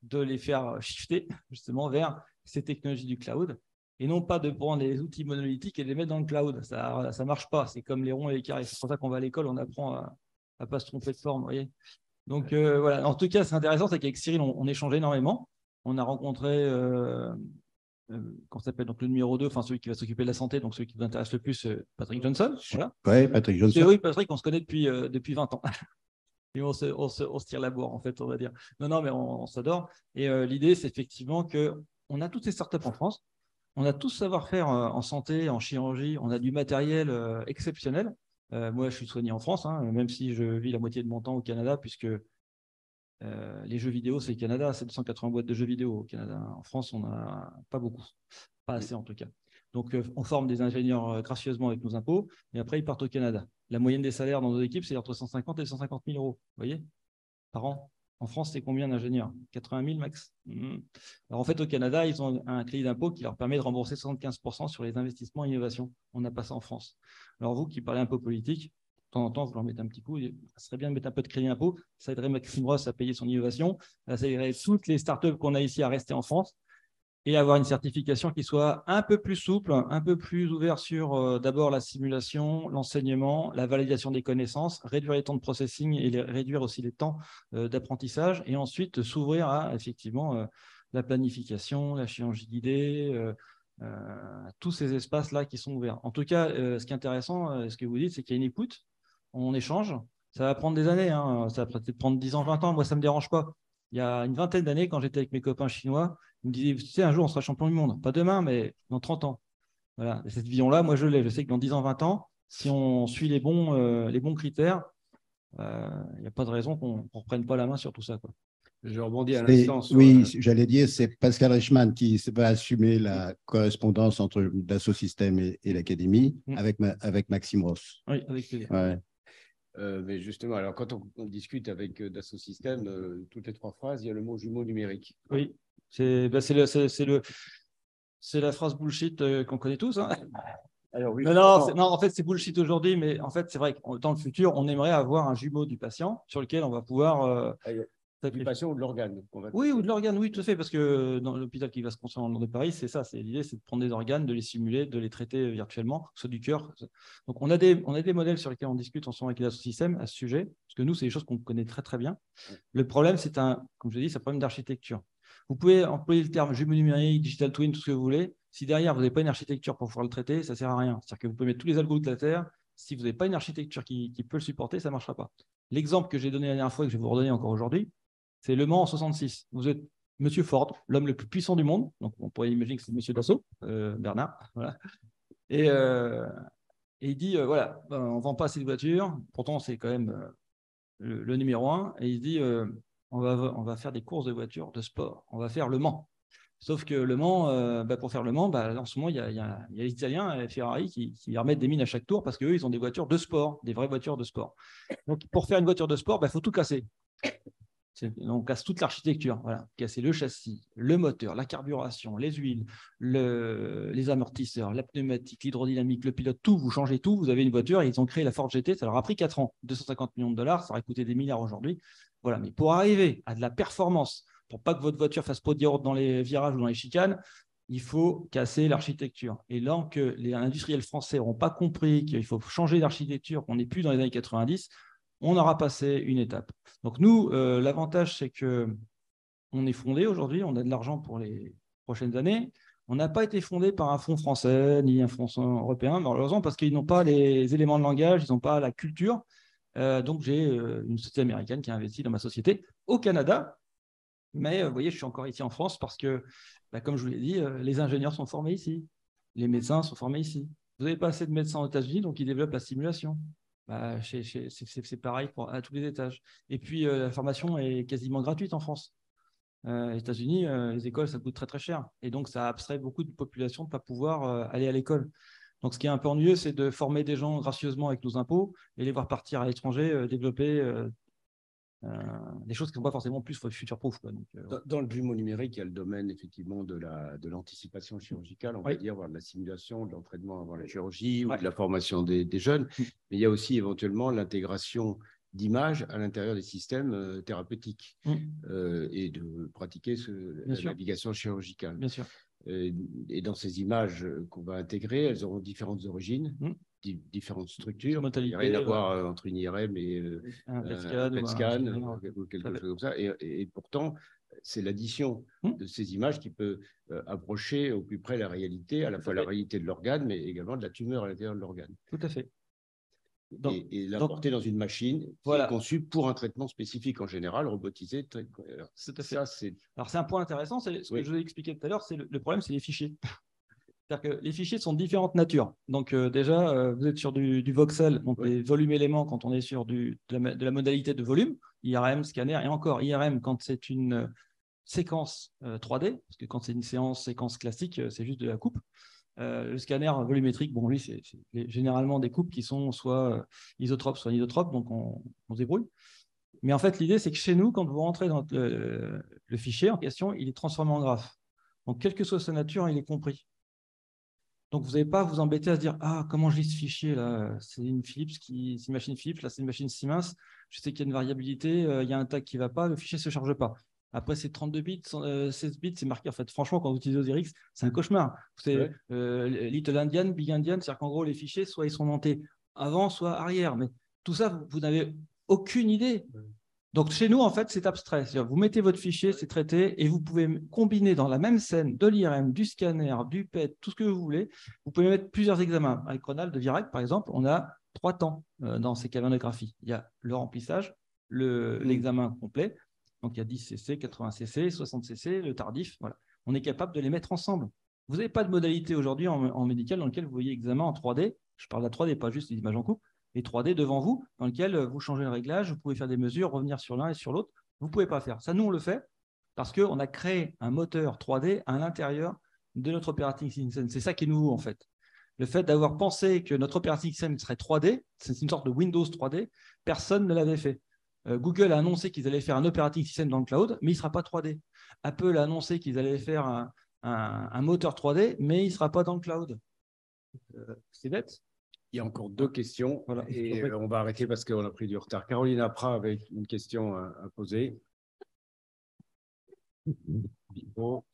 de les faire shifter justement vers ces technologies du cloud et non pas de prendre les outils monolithiques et de les mettre dans le cloud. Ça ne marche pas. C'est comme les ronds et les carrés. C'est pour ça qu'on va à l'école, on apprend à ne pas se tromper de forme. Vous voyez. Donc, voilà. En tout cas, c'est intéressant, c'est qu'avec Cyril, on échange énormément. On a rencontré qu'on s'appelle donc le numéro 2, enfin celui qui va s'occuper de la santé, donc celui qui vous intéresse le plus, Patrick Johnson. Voilà. Oui, Patrick Johnson. Oui, Patrick, on se connaît depuis 20 ans. Et on se tire la bourre, en fait, on va dire. Non, mais on s'adore. Et l'idée, c'est effectivement qu'on a toutes ces startups en France. On a tout ce savoir-faire en santé, en chirurgie. On a du matériel exceptionnel. Moi, je suis soigné en France, hein, même si je vis la moitié de mon temps au Canada, puisque les jeux vidéo, c'est le Canada, 780 boîtes de jeux vidéo au Canada. En France, on n'a pas beaucoup, pas assez en tout cas. Donc, on forme des ingénieurs gracieusement avec nos impôts, et après, ils partent au Canada. La moyenne des salaires dans nos équipes, c'est entre 150 et 150 000 euros, vous voyez, par an. En France, c'est combien d'ingénieurs? 80 000 max. Alors, en fait, au Canada, ils ont un crédit d'impôt qui leur permet de rembourser 75% sur les investissements en innovation. On n'a pas ça en France. Alors, vous qui parlez un peu politique, de temps en temps, vous leur mettez un petit coup. Ça serait bien de mettre un peu de crédit d'impôt. Ça aiderait Maxime Ross à payer son innovation. Ça aiderait toutes les startups qu'on a ici à rester en France et avoir une certification qui soit un peu plus souple, un peu plus ouverte sur d'abord la simulation, l'enseignement, la validation des connaissances, réduire les temps de processing et réduire aussi les temps d'apprentissage, et ensuite s'ouvrir à effectivement la planification, la chirurgie guidée, tous ces espaces-là qui sont ouverts. En tout cas, ce qui est intéressant, ce que vous dites, c'est qu'il y a une écoute, on échange. Ça va prendre des années, hein. Ça va peut-être prendre 10 ans, 20 ans. Moi, ça ne me dérange pas. Il y a une vingtaine d'années, quand j'étais avec mes copains chinois, ils me disaient, tu sais, un jour, on sera champion du monde. Pas demain, mais dans 30 ans. Voilà. Et cette vision-là, moi, je l'ai. Je sais que dans 10 ans, 20 ans, si on suit les bons critères, il n'y a pas de raison qu'on ne reprenne pas la main sur tout ça, quoi. Je rebondis à l'instant sur… Oui, j'allais dire, c'est Pascal Reichmann qui va assumer la correspondance entre Dassault Systèmes et l'Académie avec Maxime Ross. Oui, avec plaisir. Ouais. Mais justement, alors quand on discute avec Dassault Systèmes, toutes les 3 phrases, il y a le mot jumeau numérique. Oui, c'est la phrase bullshit qu'on connaît tous, hein. Alors, oui, non, en fait, c'est bullshit aujourd'hui, mais en fait, c'est vrai que dans le futur, on aimerait avoir un jumeau du patient sur lequel on va pouvoir… du patient ou de l'organe. Oui, ou de l'organe, oui, tout à fait, parce que dans l'hôpital qui va se construire en nord de Paris, c'est ça, l'idée, c'est de prendre des organes, de les simuler, de les traiter virtuellement, soit du cœur. Donc, on a des modèles sur lesquels on discute en ce moment avec Dassault Systèmes à ce sujet, parce que nous, c'est des choses qu'on connaît très, très bien. Le problème, comme je l'ai dit, c'est un problème d'architecture. Vous pouvez employer le terme jumeau numérique, digital twin, tout ce que vous voulez. Si derrière, vous n'avez pas une architecture pour pouvoir le traiter, ça ne sert à rien. C'est-à-dire que vous pouvez mettre tous les algos de la Terre. Si vous n'avez pas une architecture qui peut le supporter, ça ne marchera pas. L'exemple que j'ai donné la dernière fois et que je vais vous redonner encore aujourd'hui, c'est Le Mans en 66. Vous êtes Monsieur Ford, l'homme le plus puissant du monde. Donc, on pourrait imaginer que c'est Monsieur Dassault, Bernard. Voilà. Et il dit, voilà, on ne vend pas assez de voitures. Pourtant, c'est quand même le numéro 1. Et il dit, on va faire des courses de voitures de sport. On va faire Le Mans. Sauf que Le Mans, pour faire Le Mans, en ce moment, il y a les Italiens et Ferrari qui remettent des mines à chaque tour parce qu'eux, ils ont des voitures de sport, des vraies voitures de sport. Donc, pour faire une voiture de sport, il faut tout casser. On casse toute l'architecture. Voilà. Casser le châssis, le moteur, la carburation, les huiles, les amortisseurs, la pneumatique, l'hydrodynamique, le pilote, tout. Vous changez tout. Vous avez une voiture et ils ont créé la Ford GT. Ça leur a pris 4 ans, 250 millions de dollars. Ça aurait coûté des milliards aujourd'hui. Voilà. Mais pour arriver à de la performance, pour pas que votre voiture fasse pot de yaourt dans les virages ou dans les chicanes, il faut casser l'architecture. Et là, que les industriels français n'auront pas compris qu'il faut changer d'architecture, qu'on n'est plus dans les années 90, on aura passé une étape. Donc nous, l'avantage, c'est qu'on est fondé aujourd'hui, on a de l'argent pour les prochaines années. On n'a pas été fondé par un fonds français ni un fonds européen, malheureusement, parce qu'ils n'ont pas les éléments de langage, ils n'ont pas la culture. Donc j'ai une société américaine qui a investi dans ma société au Canada. Mais vous voyez, je suis encore ici en France parce que, comme je vous l'ai dit, les ingénieurs sont formés ici, les médecins sont formés ici. Vous n'avez pas assez de médecins aux États-Unis, donc ils développent la simulation. C'est pareil à tous les étages. Et puis, la formation est quasiment gratuite en France. Aux États-Unis, les écoles, ça coûte très, très cher. Et donc, ça abstrait beaucoup de population de ne pas pouvoir aller à l'école. Donc, ce qui est un peu ennuyeux, c'est de former des gens gracieusement avec nos impôts et les voir partir à l'étranger, développer des choses qui ne sont pas forcément plus future-proof. Dans le jumeau numérique, il y a le domaine effectivement de l'anticipation chirurgicale, on va dire, voire de la simulation, de l'entraînement avant la chirurgie ou de la formation des jeunes. Mais il y a aussi éventuellement l'intégration d'images à l'intérieur des systèmes thérapeutiques et de pratiquer la navigation chirurgicale. Bien sûr. Et dans ces images qu'on va intégrer, elles auront différentes origines. Différentes structures. Il n'y a rien à voir entre une IRM et un PET scan ou quelque chose comme ça. Et pourtant, c'est l'addition de ces images qui peut approcher au plus près la réalité, à la fois la réalité de l'organe, mais également de la tumeur à l'intérieur de l'organe. Tout à fait. Et l'apporter dans une machine qui est conçue pour un traitement spécifique en général, robotisé. Alors, c'est un point intéressant, c'est ce que je vous ai expliqué tout à l'heure, le problème, c'est les fichiers. C'est-à-dire que les fichiers sont de différentes natures. Donc déjà, vous êtes sur du voxel, donc les volumes éléments quand on est sur de la modalité de volume, IRM, scanner, et encore IRM quand c'est une séquence 3D, parce que quand c'est une séquence classique, c'est juste de la coupe. Le scanner volumétrique, bon, lui, c'est généralement des coupes qui sont soit isotropes, soit anisotropes, donc on se débrouille. Mais en fait, l'idée, c'est que chez nous, quand vous rentrez dans le fichier en question, il est transformé en graphe. Donc, quelle que soit sa nature, il est compris. Donc, vous n'avez pas à vous embêter à se dire « Ah, comment je lis ce fichier là? C'est une machine Philips, là, c'est une machine Siemens. Je sais qu'il y a une variabilité, il y a un tag qui ne va pas, le fichier ne se charge pas. » Après, c'est 32 bits, 16 bits, c'est marqué. En fait, franchement, quand vous utilisez OSIRIX, c'est un cauchemar. C'est Little Indian, Big Indian, c'est-à-dire qu'en gros, les fichiers, soit ils sont montés avant, soit arrière. Mais tout ça, vous n'avez aucune idée. Donc, chez nous, en fait, c'est abstrait. C'est-à-dire, vous mettez votre fichier, c'est traité, et vous pouvez combiner dans la même scène de l'IRM, du scanner, du PET, tout ce que vous voulez. Vous pouvez mettre plusieurs examens. Avec Ronald de Virac, par exemple, on a 3 temps dans ces camions de graphie. Il y a le remplissage, l'examen complet. Donc, il y a 10 cc, 80 cc, 60 cc, le tardif. Voilà. On est capable de les mettre ensemble. Vous n'avez pas de modalité aujourd'hui en médical dans lequel vous voyez examen en 3D. Je parle de la 3D, pas juste des images en coupe. Les 3D devant vous, dans lequel vous changez le réglage, vous pouvez faire des mesures, revenir sur l'un et sur l'autre. Vous ne pouvez pas faire. Ça, nous, on le fait parce qu'on a créé un moteur 3D à l'intérieur de notre operating system. C'est ça qui est nouveau, en fait. Le fait d'avoir pensé que notre operating system serait 3D, c'est une sorte de Windows 3D, personne ne l'avait fait. Google a annoncé qu'ils allaient faire un operating system dans le cloud, mais il ne sera pas 3D. Apple a annoncé qu'ils allaient faire un moteur 3D, mais il ne sera pas dans le cloud. C'est bête. Il y a encore 2 questions et on va arrêter parce qu'on a pris du retard. Caroline Apra avec une question à poser.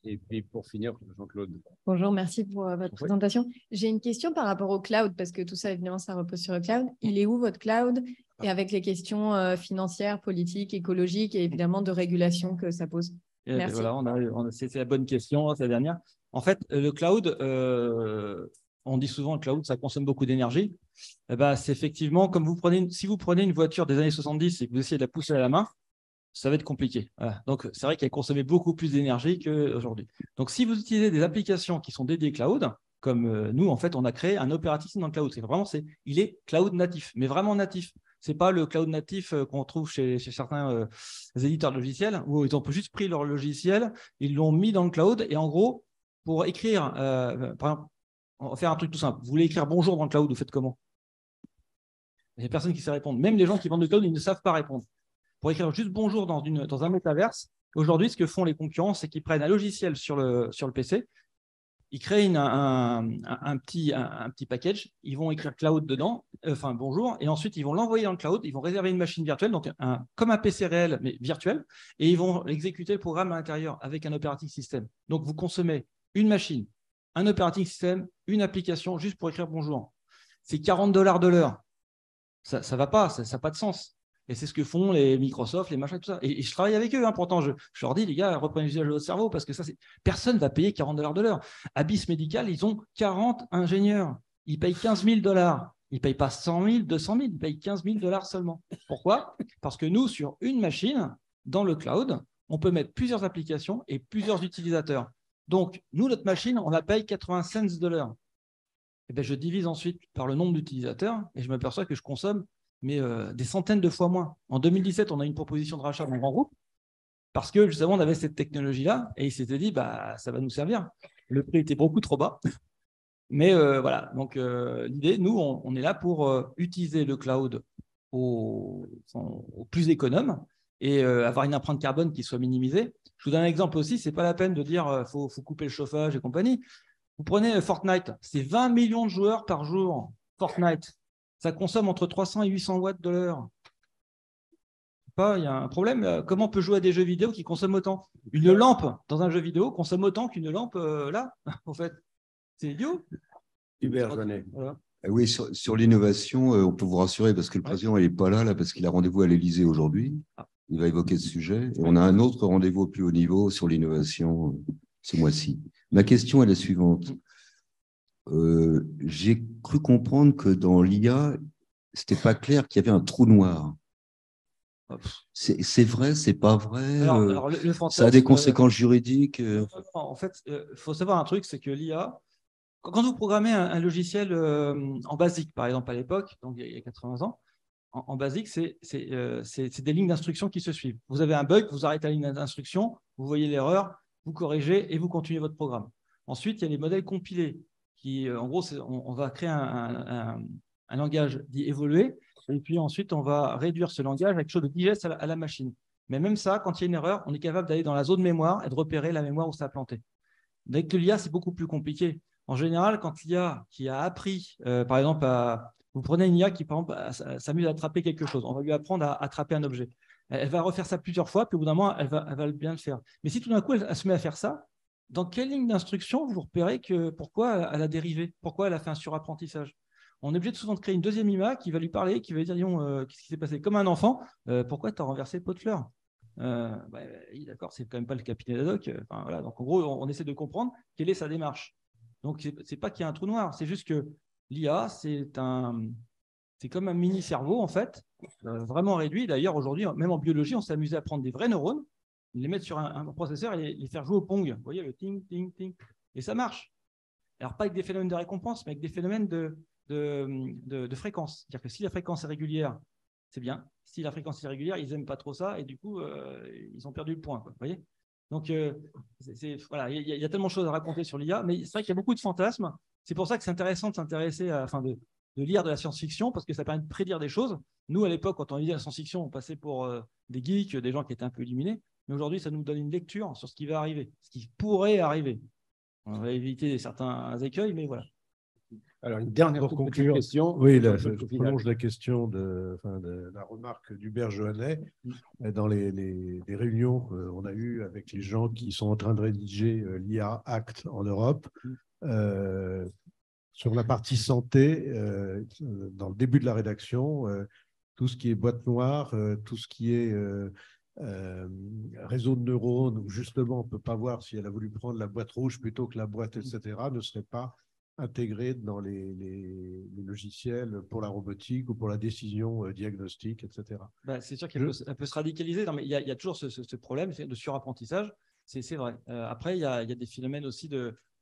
Et puis pour finir, Jean-Claude. Bonjour, merci pour votre présentation. J'ai une question par rapport au cloud, parce que tout ça, évidemment, ça repose sur le cloud. Il est où votre cloud? Et avec les questions financières, politiques, écologiques et évidemment de régulation que ça pose. Merci. Voilà, c'est la bonne question, c'est la dernière. En fait, le cloud, on dit souvent le cloud, ça consomme beaucoup d'énergie. C'est effectivement, comme si vous prenez une voiture des années 70 et que vous essayez de la pousser à la main, ça va être compliqué. Voilà. Donc, c'est vrai qu'elle consommait beaucoup plus d'énergie qu'aujourd'hui. Donc, si vous utilisez des applications qui sont dédiées cloud, comme nous, en fait, on a créé un operating system dans le cloud. Il est cloud natif, mais vraiment natif. Ce n'est pas le cloud natif qu'on trouve chez certains éditeurs de logiciels, où ils ont juste pris leur logiciel, ils l'ont mis dans le cloud, et en gros, pour écrire, par exemple, on va faire un truc tout simple. Vous voulez écrire bonjour dans le cloud, vous faites comment? Il n'y a personne qui sait répondre. Même les gens qui vendent le cloud, ils ne savent pas répondre. Pour écrire juste bonjour dans un métaverse, aujourd'hui, ce que font les concurrents, c'est qu'ils prennent un logiciel sur le PC, ils créent un petit package, ils vont écrire cloud dedans, bonjour, et ensuite ils vont l'envoyer dans le cloud, ils vont réserver une machine virtuelle, donc comme un PC réel, mais virtuel, et ils vont exécuter le programme à l'intérieur avec un operating system. Donc vous consommez une machine, un operating system, une application juste pour écrire bonjour. C'est $40 de l'heure. Ça ne va pas, ça n'a pas de sens. Et c'est ce que font les Microsoft, les machins, tout ça. Et je travaille avec eux. Pourtant, je leur dis, les gars, reprenez l'usage de votre cerveau parce que ça, personne ne va payer $40 de l'heure. Abyss Medical, ils ont 40 ingénieurs. Ils payent $15 000. Ils ne payent pas 100 000, 200 000. Ils payent $15 000 seulement. Pourquoi? Parce que nous, sur une machine, dans le cloud, on peut mettre plusieurs applications et plusieurs utilisateurs. Donc, nous, notre machine, on la paye 80 cents de l'heure. Et bien, je divise ensuite par le nombre d'utilisateurs et je m'aperçois que je consomme des centaines de fois moins. En 2017, on a eu une proposition de rachat d'un grand groupe parce que justement, on avait cette technologie-là et ils s'étaient dit, ça va nous servir. Le prix était beaucoup trop bas. Mais voilà, donc l'idée, nous, on est là pour utiliser le cloud au plus économe et avoir une empreinte carbone qui soit minimisée. Je vous donne un exemple aussi, ce n'est pas la peine de dire faut couper le chauffage et compagnie. Vous prenez Fortnite, c'est 20 millions de joueurs par jour, Fortnite. Ça consomme entre 300 et 800 watts de l'heure. Il y a un problème. Comment on peut jouer à des jeux vidéo qui consomment autant? Une lampe dans un jeu vidéo consomme autant qu'une lampe là, en fait. C'est idiot. Hubert Jeannet. Voilà. Oui, sur l'innovation, on peut vous rassurer parce que le président n'est pas là parce qu'il a rendez-vous à l'Élysée aujourd'hui. Il va évoquer ce sujet. Et on a un autre rendez-vous au plus haut niveau sur l'innovation ce mois-ci. Ma question est la suivante. J'ai cru comprendre que dans l'IA, ce n'était pas clair qu'il y avait un trou noir. C'est vrai, c'est pas vrai. Alors, ça a des conséquences juridiques. En fait, il faut savoir un truc, c'est que l'IA, Quand vous programmez un logiciel en BASIC, par exemple, à l'époque, donc il y a 80 ans, en BASIC, c'est des lignes d'instruction qui se suivent. Vous avez un bug, vous arrêtez la ligne d'instruction, vous voyez l'erreur, vous corrigez et vous continuez votre programme. Ensuite, il y a les modèles compilés qui, en gros, on va créer un langage dit évolué et puis ensuite, on va réduire ce langage avec quelque chose de digeste à la machine. Mais même ça, quand il y a une erreur, on est capable d'aller dans la zone mémoire et de repérer la mémoire où ça a planté. Avec l'IA, c'est beaucoup plus compliqué. En général, quand l'IA qui a appris, par exemple, vous prenez une IA qui, par exemple, s'amuse à attraper quelque chose. On va lui apprendre à attraper un objet. Elle va refaire ça plusieurs fois, puis au bout d'un moment, elle va bien le faire. Mais si tout d'un coup, elle se met à faire ça, dans quelle ligne d'instruction vous repérez pourquoi elle a dérivé, pourquoi elle a fait un surapprentissage? On est obligé souvent de créer une deuxième IA qui va lui parler, qui va lui dire qu'est-ce qui s'est passé? Comme un enfant, pourquoi tu as renversé le pot de fleurs? D'accord, c'est quand même pas le capitaine Haddock. Enfin, voilà. Donc en gros, on essaie de comprendre quelle est sa démarche. Donc c'est pas qu'il y a un trou noir, c'est juste que l'IA, c'est comme un mini cerveau en fait, vraiment réduit. D'ailleurs aujourd'hui, même en biologie, on s'est amusé à prendre des vrais neurones, les mettre sur un processeur et les faire jouer au Pong. Vous voyez le ting ting ting, et ça marche. Alors pas avec des phénomènes de récompense, mais avec des phénomènes de fréquence. C'est-à-dire que si la fréquence est régulière, c'est bien. Si la fréquence est régulière, ils n'aiment pas trop ça et du coup, ils ont perdu le point. Vous voyez? Donc, voilà, il y a tellement de choses à raconter sur l'IA, mais c'est vrai qu'il y a beaucoup de fantasmes. C'est pour ça que c'est intéressant de s'intéresser de lire de la science-fiction parce que ça permet de prédire des choses. Nous, à l'époque, quand on lisait la science-fiction, on passait pour des geeks, des gens qui étaient un peu illuminés. Mais aujourd'hui, ça nous donne une lecture sur ce qui va arriver, ce qui pourrait arriver. On va éviter certains écueils, mais voilà. Alors, une dernière pour conclure, question. Oui, je prolonge la question de la remarque d'Hubert Johannet. Dans les réunions qu'on a eues avec les gens qui sont en train de rédiger l'IA Act en Europe, sur la partie santé, dans le début de la rédaction, tout ce qui est boîte noire, tout ce qui est réseau de neurones, où justement on ne peut pas voir si elle a voulu prendre la boîte rouge plutôt que la boîte, etc., ne serait pas intégré dans les logiciels pour la robotique ou pour la décision diagnostique, etc. C'est sûr qu'elle peut se radicaliser. Non, mais il y a toujours ce problème de surapprentissage. C'est vrai. Après, il y a des phénomènes aussi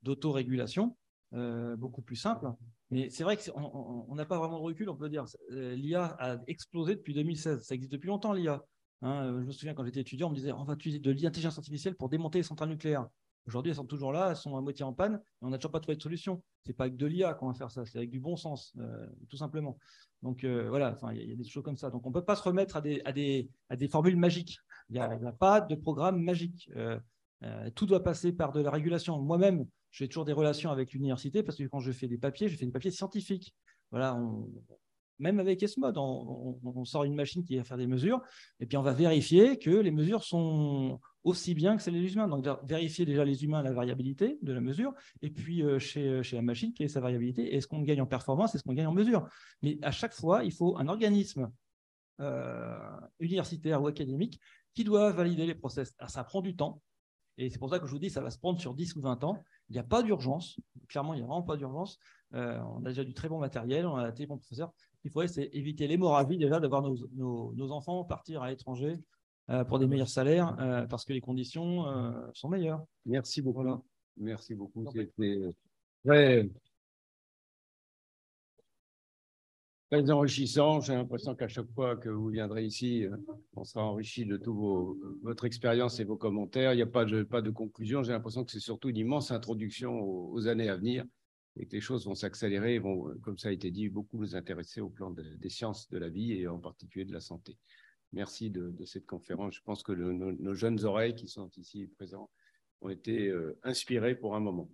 d'autorégulation beaucoup plus simples. Mais c'est vrai qu'on n'a pas vraiment de recul, on peut dire. L'IA a explosé depuis 2016. Ça existe depuis longtemps, l'IA. Je me souviens, quand j'étais étudiant, on me disait on va utiliser de l'intelligence artificielle pour démonter les centrales nucléaires. Aujourd'hui, elles sont toujours là, elles sont à moitié en panne, et on n'a toujours pas trouvé de solution. Ce n'est pas avec de l'IA qu'on va faire ça, c'est avec du bon sens, tout simplement. Donc voilà, il y a des choses comme ça. Donc on ne peut pas se remettre à des formules magiques. Il n'y a pas de programme magique. Tout doit passer par de la régulation. Moi-même, j'ai toujours des relations avec l'université parce que quand je fais des papiers, je fais des papiers scientifiques. Voilà, même avec ESMOD, on sort une machine qui va faire des mesures, et puis on va vérifier que les mesures sont aussi bien que celles des humains. Donc, vérifier déjà les humains la variabilité de la mesure, et puis chez la machine, quelle est sa variabilité, est-ce qu'on gagne en performance, est-ce qu'on gagne en mesure. Mais à chaque fois, il faut un organisme universitaire ou académique qui doit valider les process. Alors, ça prend du temps, et c'est pour ça que je vous dis, ça va se prendre sur 10 ou 20 ans. Il n'y a pas d'urgence. Clairement, il n'y a vraiment pas d'urgence. On a déjà du très bon matériel, on a des bons professeurs. Ce qu'il faudrait, c'est éviter l'hémorragie déjà d'avoir nos enfants partir à l'étranger pour des meilleurs salaires parce que les conditions sont meilleures. Merci beaucoup. Voilà. Merci beaucoup. C'était très, très enrichissant. J'ai l'impression qu'à chaque fois que vous viendrez ici, on sera enrichi de votre expérience et vos commentaires. Il n'y a pas de conclusion. J'ai l'impression que c'est surtout une immense introduction aux années à venir et que les choses vont s'accélérer et vont, comme ça a été dit, beaucoup nous intéresser au plan des sciences de la vie et en particulier de la santé. Merci de cette conférence. Je pense que nos jeunes oreilles qui sont ici présents ont été inspirées pour un moment.